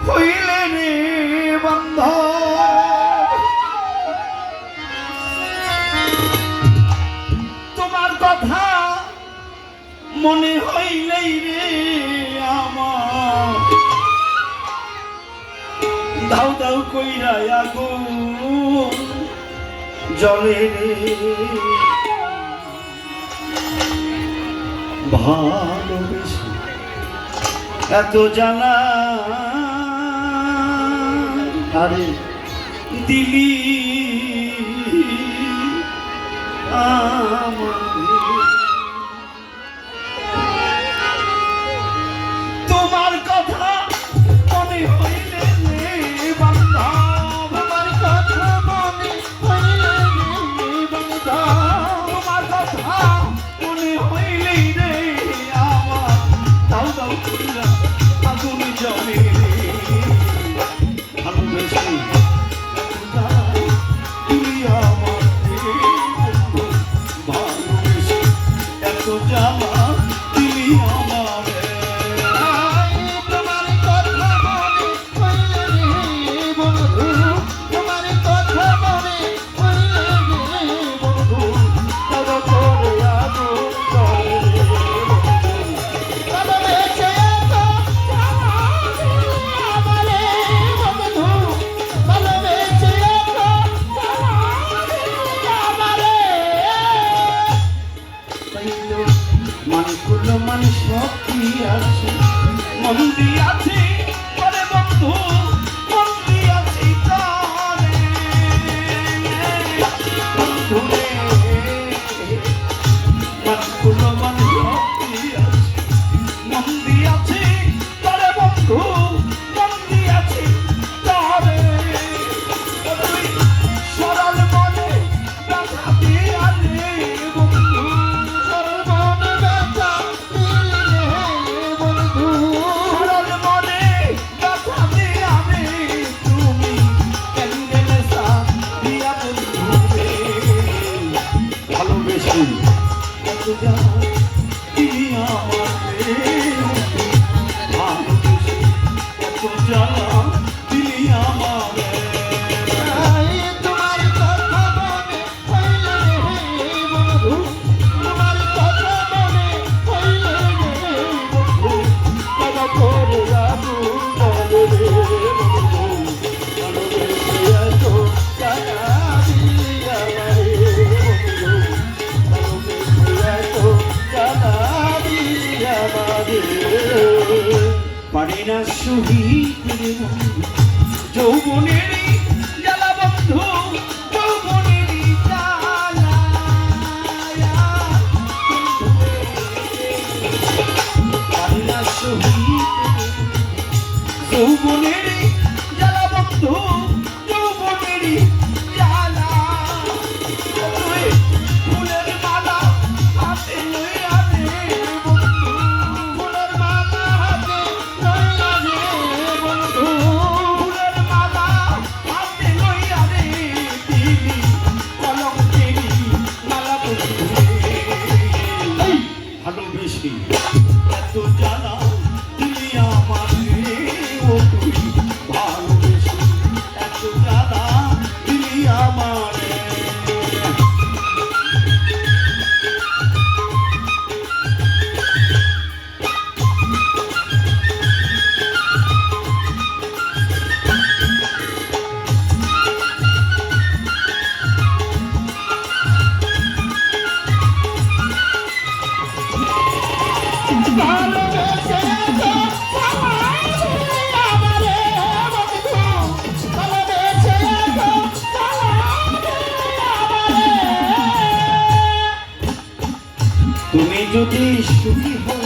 হইলে রে বন্ধ তোমার কথা মনে হইলেই রে আমার দাউ দাউ কইরা আগুন জলে রে ভালোবেসে এত জানা আরে দিলি তোমার কথা মনে হইলে রে বান্ধব তোমার কথা মনে হইলে রে বান্ধব তোমার কথা মনে হইলে রে আমার দাও দাও কইরা আগুন জ্বলে ভালোবেসে তুমি আমার ভালোবেসে এত জ্বালা দিলি আমার তোমার কথা মনে হইলে রে বন্ধু তোমার কথা মনে হইলে রে বন্ধু তব করে আগুন জ্বলে ভালোবেসে এত আমারে বন্ধু ভালোবেসে এত আমারে পাইলো মানুষগুলো মানুষ শক্তি আছে মন দিয়াছে করে বন্ধু মন দিয়াছি তারে বন্ধু রে মানুষগুলো মানুষ শক্তি আছে মন দিয়াছি করে বন্ধু মন দিয়াছি তারে তুই সরল মনে ব্যথা দিয়া রে বন্ধু সরল মনে ব্যথা দিলে বন্ধু সরল মনে ব্যথা দিয়া রে তুমি কেন্দে সা দিয়া বন্ধু রে ভালোবেসে এত জ্বালা দিলি আমার রে ভালোবেসে এত জ্বালা দিলি আমার তোমার কথা মনে হইলে রে বন্ধু তোমার কথা মনে হইলে রে বন্ধু তব করে আগুন জ্বলে রে বন্ধু ভালোবেসে এত জ্বালা দিলি আমারে বন্ধু ভালোবেসে এত জ্বালা দিলি আমারে পারি না শহীদ রে বন্ধু যৌবনেরই জ্বালা বন্ধু যৌবনেরই জ্বালা পারি না শহীদ যৌবনেরই জ্বালা বন্ধু যৌবনেরই জ্বালা তুই ফুলের মালা হাতে লইয়া রে বন্ধু ফুলের মালা হাতে লইয়া রে বন্ধু ফুলের মালা হাতে লইয়া রে দিলি কলঙ্কেরি মালা বন্ধু রে ভালোবেসে এত জ্বালা দিলি আমার রে ও তুই ভালোবেসে এত জ্বালা দিলি আমার ভালোবেসে এত আমারে বন্ধু ভালোবেসে এত আমারে তুমি যদি সুখী হও